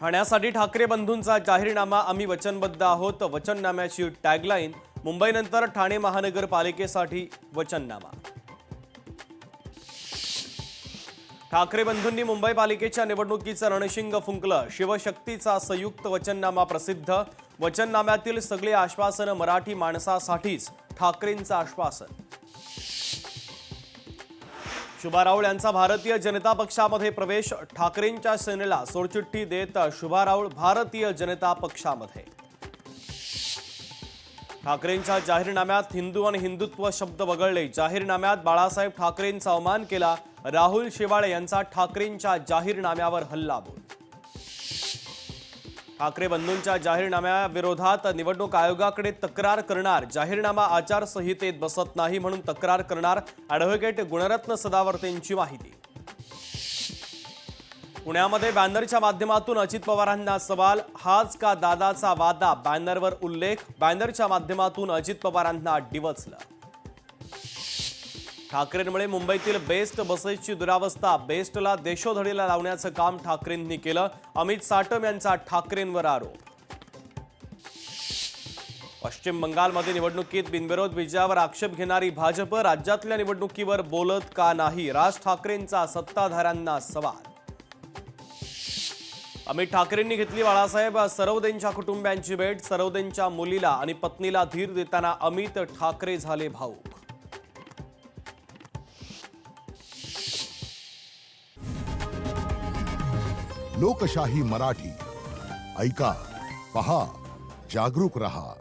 ठाण्यासाठी ठाकरे बंधूंचा जाहीरनामा, आम्ही वचनबद्ध आहोत, वचननाम्याची टॅगलाईन। मुंबईनंतर ठाणे महानगरपालिकेसाठी वचननामा। ठाकरे बंधूंनी मुंबई पालिकेच्या निवडणुकीचं रणशिंग फुंकलं। शिवशक्तीचा संयुक्त वचननामा प्रसिद्ध। वचननाम्यातील सगळे आश्वासन मराठी माणसासाठीच, ठाकरेंचं आश्वासन। शुभा राऊळ यांचा भारतीय जनता पक्षामध्ये प्रवेश। ठाकरेंच्या सेनेला सोडचिठ्ठी देत शुभा राऊळ भारतीय जनता पक्षामध्ये। ठाकरेंच्या जाहीरनाम्यात हिंदू आणि हिंदुत्व शब्द वगळले। जाहीरनाम्यात बाळासाहेब ठाकरेंचा अवमान केला। राहुल शेवाळे यांचा ठाकरेंच्या जाहीरनाम्यावर हल्लाबोल। ठाकरे बंधूंच्या जाहीरनाम्याविरोधात निवडणूक आयोगाकडे तक्रार करणार। जाहीरनामा आचारसंहितेत बसत नाही म्हणून तक्रार करणार। ॲडव्होकेट गुणरत्न सदावर्तेंची माहिती। पुण्यामध्ये बॅनरच्या माध्यमातून अजित पवारांना सवाल, हाच का दादाचा वादा, बॅनरवर उल्लेख। बॅनरच्या माध्यमातून अजित पवारांना डिवचलं। ठाकरेंमुळे मुंबईतील बेस्ट बसेसची दुरावस्था। बेस्टला देशोधडीला लावण्याचं काम ठाकरेंनी केलं। अमित साटम यांचा ठाकरेंवर आरोप। पश्चिम बंगालमध्ये निवडणुकीत बिनविरोध विजयावर आक्षेप घेणारी भाजप राज्यातल्या निवडणुकीवर बोलत का नाही? राज ठाकरेंचा सत्ताधाऱ्यांना सवाल। अमित ठाकरेंनी घेतली बाळासाहेब सरवदेंच्या कुटुंबियांची भेट। सरवदेंच्या मुलीला आणि पत्नीला धीर देताना अमित ठाकरे झाले भावूक। लोकशाही मराठी ऐका, पहा, जागरूक रहा।